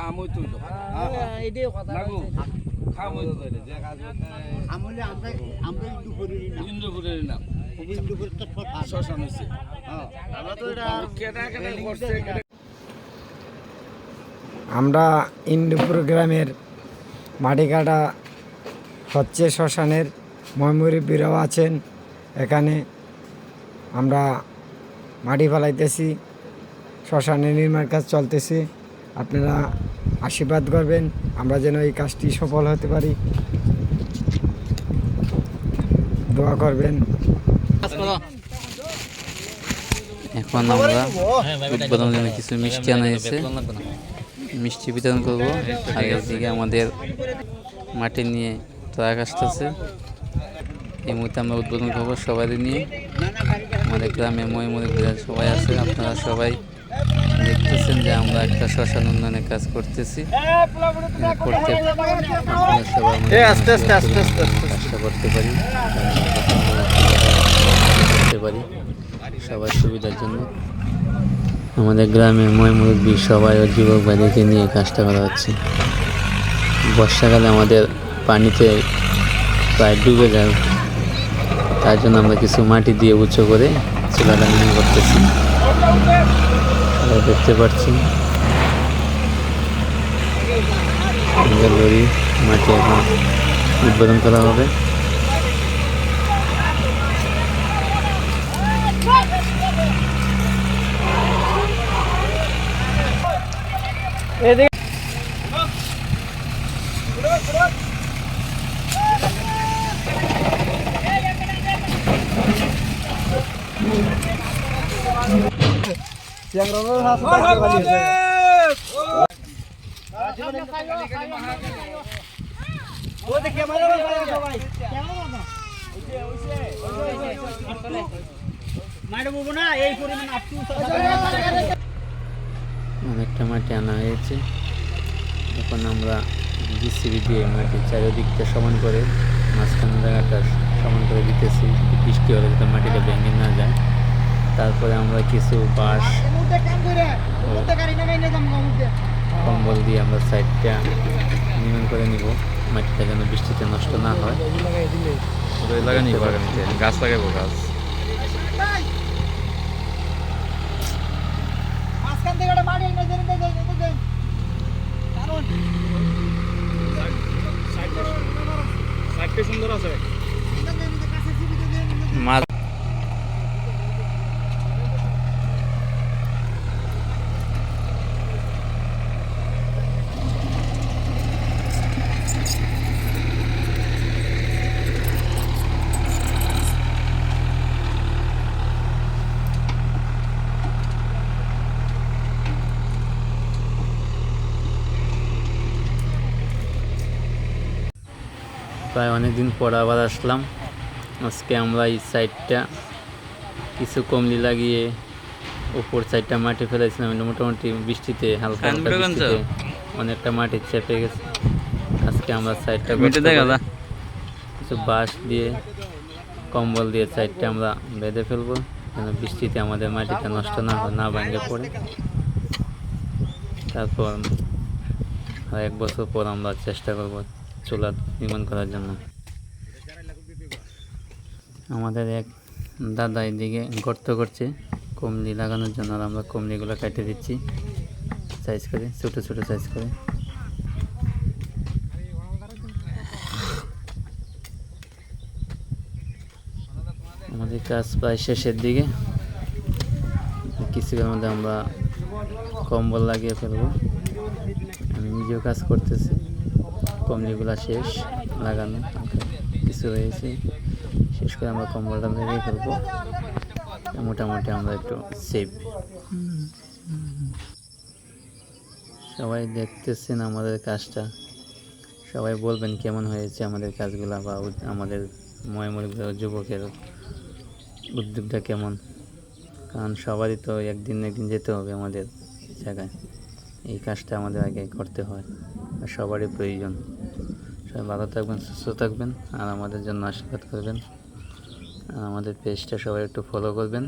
আমই তুই এটাই কথা লাগু খামই যে কাজ আমলে আমরা ইন্দুপুরের নাম শ্মশান হচ্ছে আমরা তো এটা কেটা কেটা করছে আমরা ইন্দুপুর গ্রামের মাটি কাটা হচ্ছে শ্মশানের ময়মুরব্বীরাও আছেন এখানে। আমরা মাটি ফেলাইতেছি, শ্মশানের নির্মাণ কাজ চলতেছে। আপনারা আশীর্বাদ করবেন আমরা যেন এই কাজটি সফল হতে পারি, দোয়া করবেন। এখন আমরা উদ্বোধনের জন্য কিছু মিষ্টি আনা হয়েছে, মিষ্টি বিতরণ করবো। আর এদিকে আমাদের মাটি নিয়ে ট্রাক আসতেছে। এই মুহূর্তে আমরা উদ্বোধন করবো সবাই নিয়ে। আমাদের গ্রামে ময়মুরব্বীরা সবাই আছে, আপনারা সবাই দেখতেছেন যে আমরা একটা শ্মশান উন্নয়নের কাজ করতেছি। করতে কাজটা করতে পারি সবার সুবিধার জন্য। আমাদের গ্রামে ময়মুরব্বী সবাই ও যুবক ভাইদেরকে নিয়ে কাজটা করা হচ্ছে। বর্ষাকালে আমাদের পানিতে প্রায় ডুবে যায়, তার জন্য আমরা কিছু মাটি দিয়ে উঁচু করে চুলাটা নির্মাণ করতেছি। দেখতে পাচ্ছি লরি মাটি এখন উদ্বোধন করা হবে। অনেকটা মাটি আনা হয়েছে। এখন আমরা জিসিবি দিয়ে মাটির চারিদিকটা সমান করে মাঝখান জায়গাটা সমান করে দিতেছি, বৃষ্টি হলে যাতে মাটিটা ভেঙে না যায়। তারপরে আমরা কিছু বাঁশ কম্বল দিয়ে আমরা সাইডটা নির্মাণ করে নিব, মাটিটা যেন বৃষ্টিতে নষ্ট না হয়। গাছ লাগাবো, গাছ সুন্দর আছে। প্রায় অনেকদিন পর আবার আসলাম। আজকে আমরা এই সাইডটা কিছু কমলি লাগিয়ে উপর সাইডটা মাটি ফেলাইছিলাম। মোটামুটি বৃষ্টিতে হালকা বৃষ্টিতে অনেকটা মাটি চেপে গেছে। আজকে আমরা সাইডটা কিছু বাঁশ দিয়ে কম্বল দিয়ে সাইডটা আমরা বেঁধে ফেলবো, যেন বৃষ্টিতে আমাদের মাটিটা নষ্ট না হয়, না ভেঙে পড়ে। তারপর আর 1 বছর পর আমরা চেষ্টা করব চুলা নির্মাণ করার জন্য। আমাদের এক দাদা এদিকে গর্ত করছে কমলি লাগানোর জন্য, আর আমরা কমলিগুলো কেটে দিচ্ছি সাইজ করে, ছোটো ছোটো সাইজ করে। আমাদের কাজ প্রায় শেষের দিকে, কিছুক্ষণের মধ্যে আমরা কম্বল লাগিয়ে ফেলবো। আমি নিজেও কাজ করতেছি, কমলিগুলো শেষ লাগানো, কিছু রয়েছে, শেষ করে আমরা কম্বলটা লাগিয়ে ফেলবো। মোটামুটি আমরা একটু সেফ। সবাই দেখতেছেন আমাদের কাজটা, সবাই বলবেন কেমন হয়েছে আমাদের কাজগুলা, বা আমাদের ময়মুরব্বী যুবকের উদ্যোগটা কেমন। কারণ সবারই তো একদিন যেতে হবে আমাদের জায়গায়, এই কাজটা আমাদের আগে করতে হয়, আর সবারই প্রয়োজন। সবাই ভালো থাকবেন, সুস্থ থাকবেন, আর আমাদের জন্য আশীর্বাদ করবেন। আর আমাদের পেজটা সবাই একটু ফলো করবেন।